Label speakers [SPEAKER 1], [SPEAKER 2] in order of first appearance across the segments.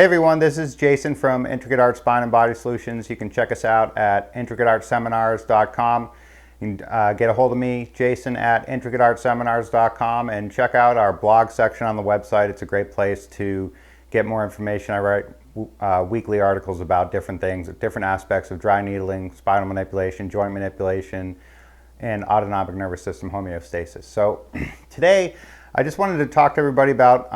[SPEAKER 1] Hey everyone, this is Jason from Intricate Art Spine and Body Solutions. You can check us out at intricateartseminars.com. You can get a hold of me, Jason, at intricateartseminars.com, and check out our blog section on the website. It's a great place to get more information. I write weekly articles about different things, different aspects of dry needling, spinal manipulation, joint manipulation, and autonomic nervous system homeostasis. So today, I just wanted to talk to everybody about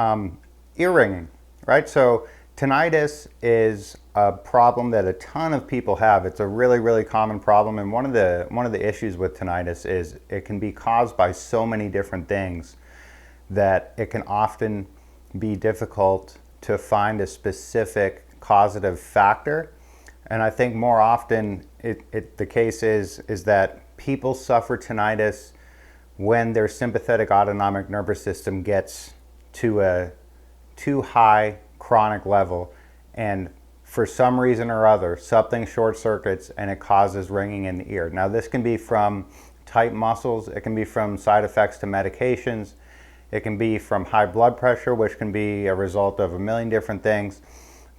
[SPEAKER 1] ear ringing, right? So tinnitus is a problem that a ton of people have. It's a really, really common problem, and one of the issues with tinnitus is it can be caused by so many different things that it can often be difficult to find a specific causative factor. And I think more often the case is that people suffer tinnitus when their sympathetic autonomic nervous system gets to a too high chronic level, and for some reason or other something short circuits and it causes ringing in the ear. Now this can be from tight muscles, it can be from side effects to medications, it can be from high blood pressure, which can be a result of a million different things.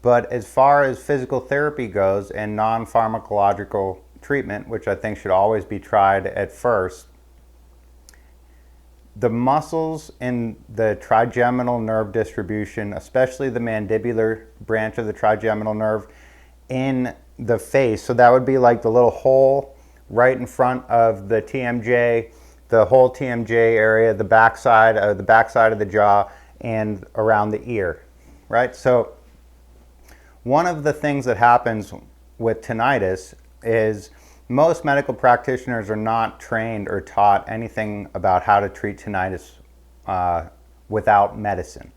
[SPEAKER 1] But as far as physical therapy goes and non-pharmacological treatment, which I think should always be tried at first, the muscles in the trigeminal nerve distribution, especially the mandibular branch of the trigeminal nerve in the face, so that would be like the little hole right in front of the TMJ, the whole TMJ area, the backside of the jaw, and around the ear, right? So one of the things that happens with tinnitus is most medical practitioners are not trained or taught anything about how to treat tinnitus without medicine.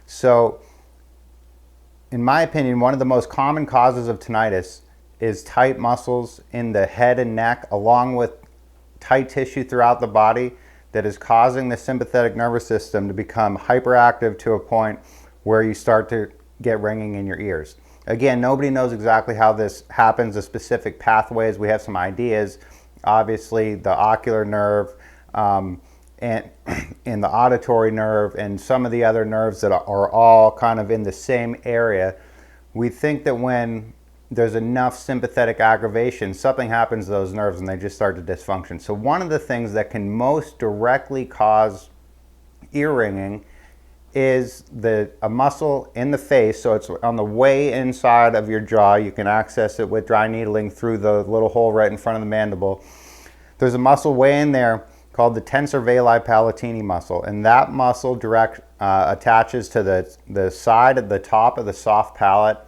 [SPEAKER 1] So, in my opinion, one of the most common causes of tinnitus is tight muscles in the head and neck, along with tight tissue throughout the body that is causing the sympathetic nervous system to become hyperactive to a point where you start to get ringing in your ears. Again, nobody knows exactly how this happens, the specific pathways. We have some ideas. Obviously, the ocular nerve and the auditory nerve and some of the other nerves that are all kind of in the same area. We think that when there's enough sympathetic aggravation, something happens to those nerves and they just start to dysfunction. So one of the things that can most directly cause ear ringing is a muscle in the face, so it's on the way inside of your jaw. You can access it with dry needling through the little hole right in front of the mandible. There's a muscle way in there called the tensor veli palatini muscle, and that muscle attaches to the side at the top of the soft palate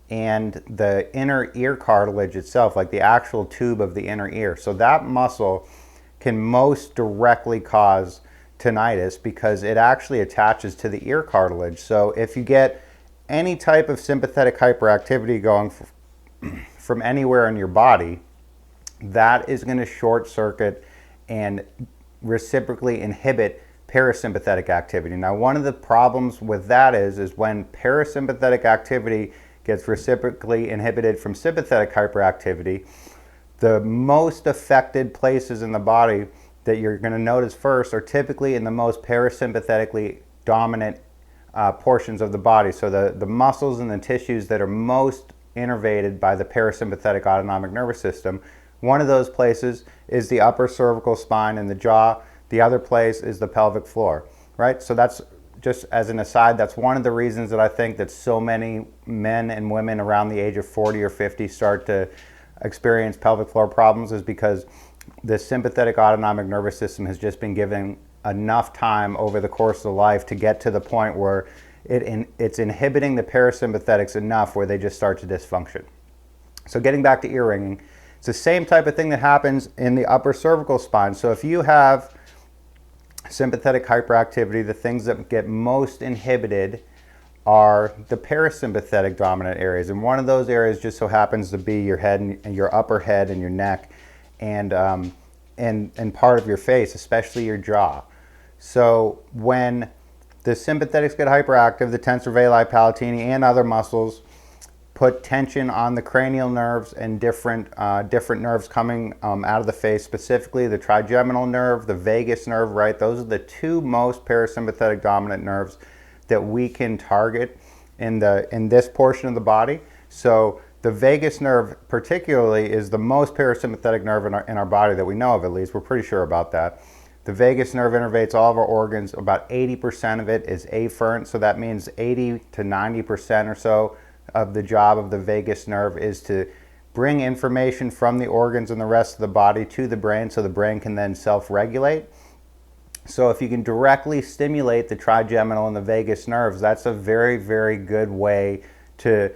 [SPEAKER 1] and the inner ear cartilage itself, like the actual tube of the inner ear. So that muscle can most directly cause tinnitus because it actually attaches to the ear cartilage. So if you get any type of sympathetic hyperactivity going from anywhere in your body, that is going to short circuit and reciprocally inhibit parasympathetic activity. Now, one of the problems with that is when parasympathetic activity gets reciprocally inhibited from sympathetic hyperactivity, the most affected places in the body that you're going to notice first are typically in the most parasympathetically dominant portions of the body. So the muscles and the tissues that are most innervated by the parasympathetic autonomic nervous system. One of those places is the upper cervical spine and the jaw. The other place is the pelvic floor, right? So that's just as an aside, that's one of the reasons that I think that so many men and women around the age of 40 or 50 start to experience pelvic floor problems, is because the sympathetic autonomic nervous system has just been given enough time over the course of life to get to the point where it's inhibiting the parasympathetics enough where they just start to dysfunction. So getting back to ear ringing, it's the same type of thing that happens in the upper cervical spine. So if you have sympathetic hyperactivity, the things that get most inhibited are the parasympathetic dominant areas. And one of those areas just so happens to be your head and your upper head and your neck and part of your face, especially your jaw. So when the sympathetics get hyperactive, the tensor veli palatini and other muscles put tension on the cranial nerves and different nerves coming out of the face, specifically the trigeminal nerve, the vagus nerve, right? Those are the two most parasympathetic dominant nerves that we can target in this portion of the body. So the vagus nerve particularly is the most parasympathetic nerve in our body that we know of, at least. We're pretty sure about that. The vagus nerve innervates all of our organs. About 80% of it is afferent, so that means 80 to 90% or so of the job of the vagus nerve is to bring information from the organs and the rest of the body to the brain so the brain can then self-regulate. So if you can directly stimulate the trigeminal and the vagus nerves, that's a very, very good way to,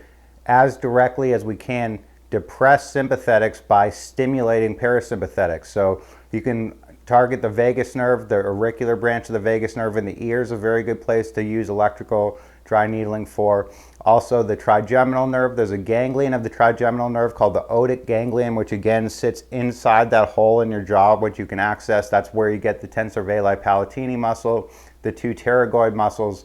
[SPEAKER 1] as directly as we can, depress sympathetics by stimulating parasympathetics. So you can target the vagus nerve, the auricular branch of the vagus nerve in the ear is a very good place to use electrical dry needling for. Also the trigeminal nerve, there's a ganglion of the trigeminal nerve called the otic ganglion, which again sits inside that hole in your jaw, which you can access. That's where you get the tensor veli palatini muscle, the two pterygoid muscles.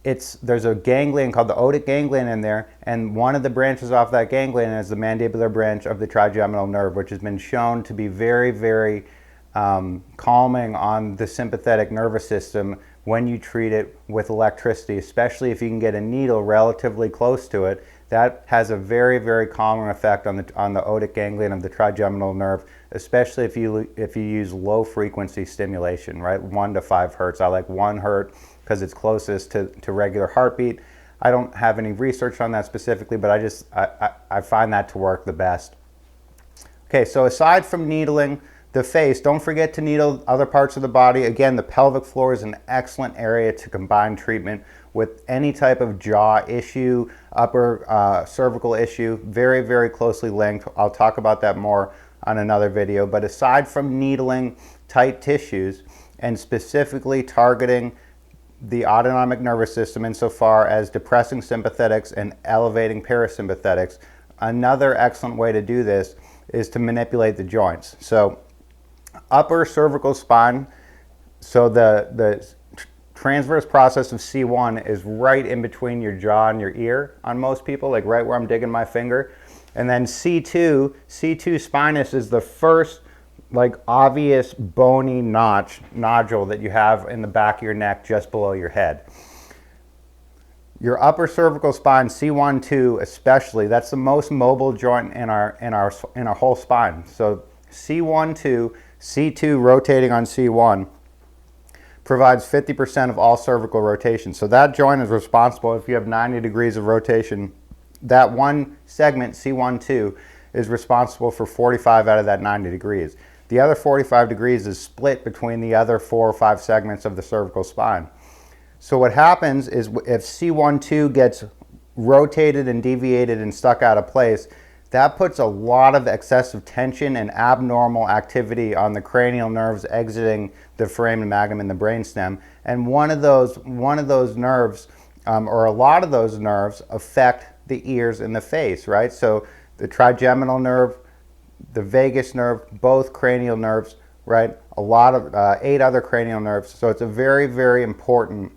[SPEAKER 1] There's a ganglion called the otic ganglion in there, and one of the branches off that ganglion is the mandibular branch of the trigeminal nerve, which has been shown to be very, very calming on the sympathetic nervous system when you treat it with electricity, especially if you can get a needle relatively close to it. That has a very, very calming effect on the otic ganglion of the trigeminal nerve, especially if you use low frequency stimulation, right? 1 to 5 hertz. I like 1 hertz because it's closest to regular heartbeat. I don't have any research on that specifically, but I find that to work the best. Okay, so aside from needling the face, don't forget to needle other parts of the body. Again, the pelvic floor is an excellent area to combine treatment with any type of jaw issue, upper cervical issue, very, very closely linked. I'll talk about that more on another video. But aside from needling tight tissues and specifically targeting the autonomic nervous system insofar as depressing sympathetics and elevating parasympathetics, another excellent way to do this is to manipulate the joints. So upper cervical spine, so the transverse process of C1 is right in between your jaw and your ear on most people, like right where I'm digging my finger. And then C2 spinous is the first like obvious bony nodule that you have in the back of your neck just below your head. Your upper cervical spine, C1-2 especially, that's the most mobile joint in our whole spine. So C1-2, C2 rotating on C1 provides 50% of all cervical rotation. So that joint is responsible, if you have 90 degrees of rotation, that one segment, C1-2, is responsible for 45 out of that 90 degrees. The other 45 degrees is split between the other 4 or 5 segments of the cervical spine. So what happens is if C1-2 gets rotated and deviated and stuck out of place, that puts a lot of excessive tension and abnormal activity on the cranial nerves exiting the foramen magnum in the brainstem. And one of those nerves, or a lot of those nerves, affect the ears and the face, right? So the trigeminal nerve, the vagus nerve, both cranial nerves, right? A lot of 8 other cranial nerves. So it's a very, very important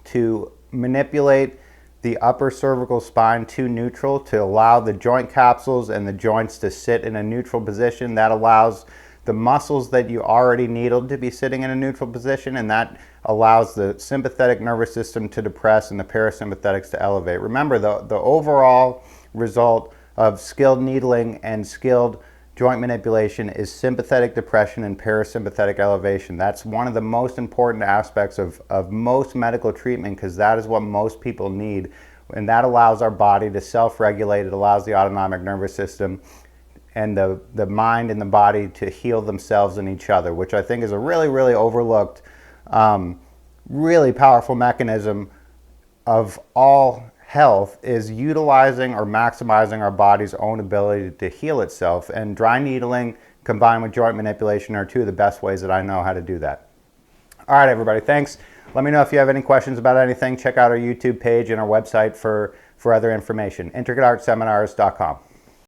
[SPEAKER 1] to manipulate the upper cervical spine to neutral, to allow the joint capsules and the joints to sit in a neutral position. That allows the muscles that you already needled to be sitting in a neutral position, and that allows the sympathetic nervous system to depress and the parasympathetics to elevate. Remember, the overall result of skilled needling and skilled joint manipulation is sympathetic depression and parasympathetic elevation. That's one of the most important aspects of most medical treatment, because that is what most people need. And that allows our body to self-regulate. It allows the autonomic nervous system and the mind and the body to heal themselves and each other, which I think is a really, really overlooked, really powerful mechanism of all health, is utilizing or maximizing our body's own ability to heal itself. And dry needling combined with joint manipulation are 2 of the best ways that I know how to do that. All right, everybody, thanks. Let me know if you have any questions about anything. Check out our YouTube page and our website for other information, intricateartseminars.com.